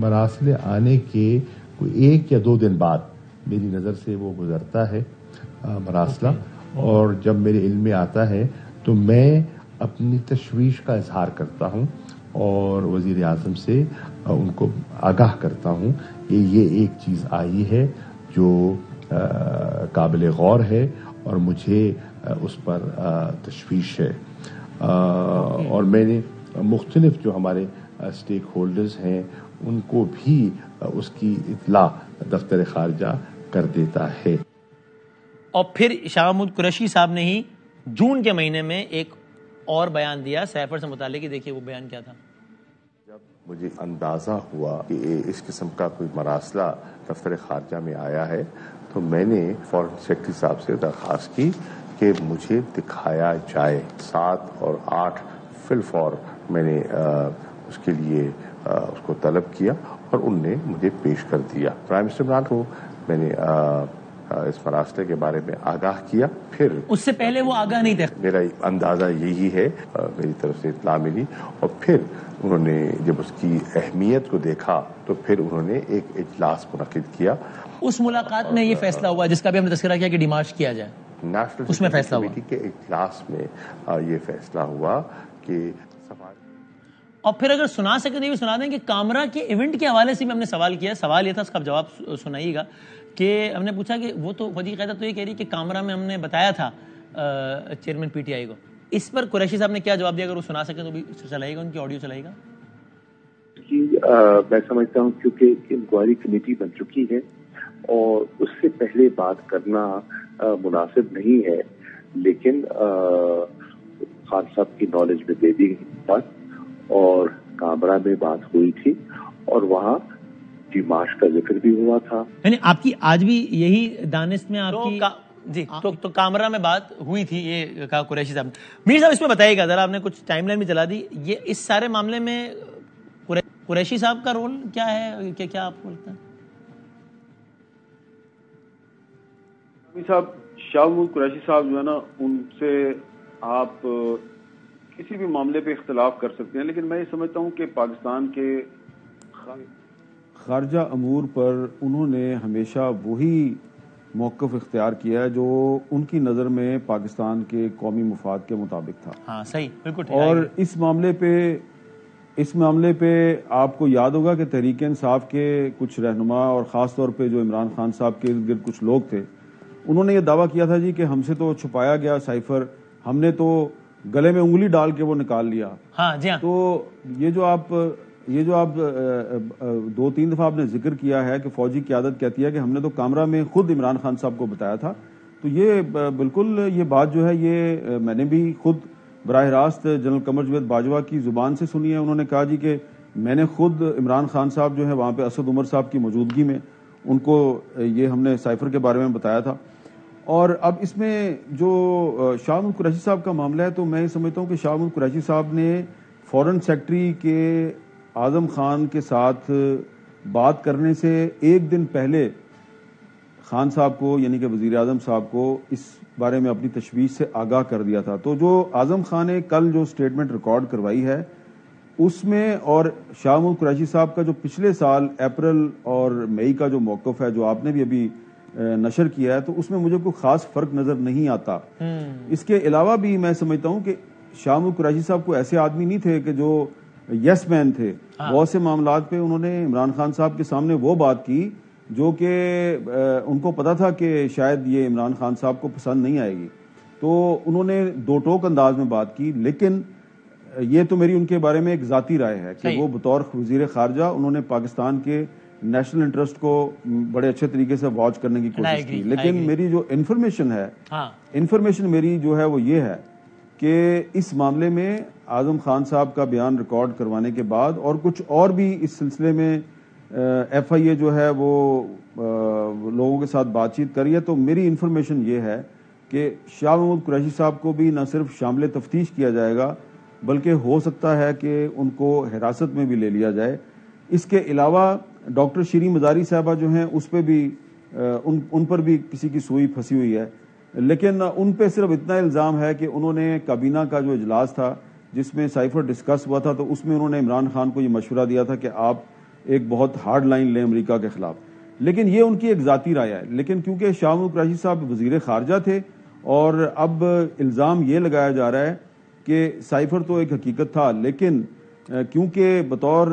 मरासिल आने के कोई 1 या 2 दिन बाद मेरी नज़र से वो गुजरता है मरासला, और जब मेरे इल्म में आता है तो मैं अपनी तशवीश का इजहार करता हूँ और वज़ीर आज़म से उनको आगाह करता हूँ कि ये एक चीज़ आई है जो काबिल गौर है और मुझे उस पर तशवीश है। और मैंने मुख्तलिफ जो हमारे स्टेक होल्डर्स हैं उनको भी उसकी इत्ला दफ्तर खारजा कर देता है। और फिर शाह महमूद कुरैशी साहब ने ही जून के महीने में एक और बयान दिया साइफर से मुताल्लिक। देखिए वो बयान क्या था। जब मुझे अंदाज़ा हुआ कि इस किस्म का कोई मरासला दफ्तर खारजा में आया है तो मैंने फॉरेन सेक्रेटरी साहब से दरख्वास्त की कि मुझे दिखाया जाए। 7 और 8 फिलफौर मैंने उसके लिए उसको तलब किया और उनने मुझे पेश कर दिया। प्राइम मिनिस्टर इमरान को मैंने इस मरासले के बारे में आगाह किया। फिर उससे पहले वो आगाह नहीं थे। मेरा अंदाजा यही है, मेरी तरफ से इत्ला मिली और फिर उन्होंने जब उसकी अहमियत को देखा तो फिर उन्होंने एक इजलास मुनक्किद किया। उस मुलाकात में ये फैसला हुआ जिसका भी हमने तज़किरा किया कि डिमार्च किया जाए, नेशनल उसमें फैसला हुआ के इजलास में ये फैसला हुआ कि और फिर अगर सुना सके तो भी सुना दें कि कामरा के इवेंट के हवाले से भी हमने सवाल किया। सवाल ये था, उसका जवाब सुनाइएगा, कि हमने पूछा कि वो तो फौजी क़यादत तो ये कह रही कि कामरा में हमने बताया था चेयरमैन पीटीआई को। इस पर कुरैशी साहब ने क्या जवाब दिया, अगर वो सुना सके तो भी चलाइएगा, उनकी ऑडियो चलाइएगा। मैं समझता हूँ क्योंकि इंक्वायरी कमेटी बन चुकी है और उससे पहले बात करना मुनासिब नहीं है, लेकिन खान साहब की नॉलेज में दे दी बात और कामरा में बात हुई थी और वहाँ डिमार्च का जिक्र भी हुआ था। यानी आपकी आज भी यही दानिश में आपकी जी तो कामरा में बात हुई थी, ये कहा कुरैशी साहब। मीर साहब इसमें बताइएगा जरा, आपने कुछ टाइमलाइन भी चला दी, ये इस सारे मामले में कुरैशी साहब का रोल क्या है, क्या आपको लगता है? साहब शाह महमूद कुरैशी साहब जो है ना, उनसे आप किसी भी मामले पे इख्तलाफ कर सकते हैं, लेकिन मैं ये समझता हूँ कि पाकिस्तान के खारजा अमूर पर उन्होंने हमेशा वही मौक़िफ़ इख्तियार किया है जो उनकी नज़र में पाकिस्तान के कौमी मुफाद के मुताबिक था। हाँ सही, बिल्कुल। और इस मामले पे आपको याद होगा कि तहरीक इंसाफ के कुछ रहनुमा और ख़ास तौर पे जो इमरान खान साहब के इर्द गिर्द कुछ लोग थे, उन्होंने ये दावा किया था जी कि हमसे तो छुपाया गया साइफर, हमने तो गले में उंगली डाल के वो निकाल लिया। हाँ जी हाँ। तो ये जो आप 2-3 दफा आपने जिक्र किया है कि फौजी क़यादत कहती है कि हमने तो कामरा में खुद इमरान खान साहब को बताया था, तो ये बिल्कुल ये बात जो है ये मैंने भी खुद बराह रास्त जनरल कमर जावेद बाजवा की जुबान से सुनी है। उन्होंने कहा जी कि मैंने खुद इमरान खान साहब जो है वहाँ पे असद उमर साहब की मौजूदगी में उनको ये हमने साइफर के बारे में बताया था। और अब इसमें जो शाह महमूद कुरैशी साहब का मामला है, तो मैं समझता हूँ कि शाह महमूद कुरैशी साहब ने फॉरेन सेक्रेटरी के आज़म खान के साथ बात करने से एक दिन पहले खान साहब को, यानी कि वज़ीर आज़म साहब को, इस बारे में अपनी तशवीश से आगाह कर दिया था। तो जो आज़म खान ने कल जो स्टेटमेंट रिकॉर्ड करवाई है उसमें, और शाह महमूद कुरैशी साहब का जो पिछले साल अप्रैल और मई का जो मौक़िफ़ है जो आपने भी अभी नशर किया है, तो उसमें मुझे कोई खास फर्क नजर नहीं आता। इसके अलावा भी मैं समझता हूँ कि शाह महमूद कुरैशी साहब को ऐसे आदमी नहीं थे कि जो यस मैन थे। बहुत से मामलात पे उन्होंने इमरान खान साहब के सामने वो बात की जो कि उनको पता था कि शायद ये इमरान खान साहब को पसंद नहीं आएगी, तो उन्होंने दो टोक अंदाज में बात की। लेकिन ये तो मेरी उनके बारे में एक ज़ाती राय है कि वो बतौर वज़ीर ख़ारजा उन्होंने पाकिस्तान के नेशनल इंटरेस्ट को बड़े अच्छे तरीके से वॉच करने की कोशिश की। लेकिन मेरी जो इन्फॉर्मेशन है, इन्फॉर्मेशन मेरी जो है वो ये है कि इस मामले में आज़म खान साहब का बयान रिकॉर्ड करवाने के बाद और कुछ और भी इस सिलसिले में FIA जो है वो लोगों के साथ बातचीत करी है। तो मेरी इन्फॉर्मेशन ये है कि शाह महमूद कुरैशी साहब को भी न सिर्फ शामिल तफ्तीश किया जाएगा बल्कि हो सकता है कि उनको हिरासत में भी ले लिया जाए। इसके अलावा डॉक्टर शीरीन मज़ारी साहबा जो हैं उस पर भी उन पर भी किसी की सुई फंसी हुई है, लेकिन उन पे सिर्फ इतना इल्ज़ाम है कि उन्होंने काबीना का जो इजलास था जिसमें साइफर डिस्कस हुआ था, तो उसमें उन्होंने इमरान खान को ये मशवरा दिया था कि आप ایک بہت ہارڈ لائن لیں امریکہ کے خلاف. لیکن یہ ان کی ایک ذاتی رائے ہے. لیکن کیونکہ شاہ محمود قریشی صاحب وزیر خارجہ تھے اور اب الزام یہ لگایا جا رہا ہے کہ سائفر تو ایک حقیقت تھا، لیکن کیونکہ بطور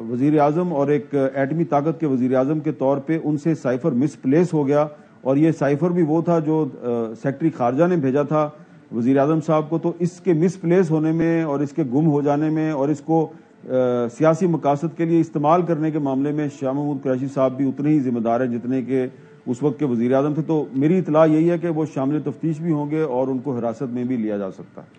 وزیر اعظم اور ایک ایٹمی طاقت کے وزیر اعظم کے طور پہ ان سے سائفر مس پلیس ہو گیا، اور یہ سائفر بھی وہ تھا جو سیکرٹری خارجہ نے بھیجا تھا وزیر اعظم صاحب کو، تو اس کے مس پلیس ہونے میں اور اس کے گم ہو جانے میں اور اس کو سیاسی مقاصد کے لیے استعمال کرنے کے معاملے میں شاہ محمود قریشی صاحب بھی اتنے ہی ذمہ دار ہیں جتنے کہ اس وقت کے وزیر اعظم تھے. تو میری اطلاع یہی ہے کہ وہ شامل تفتیش بھی ہوں گے اور ان کو حراست میں بھی لیا جا سکتا ہے.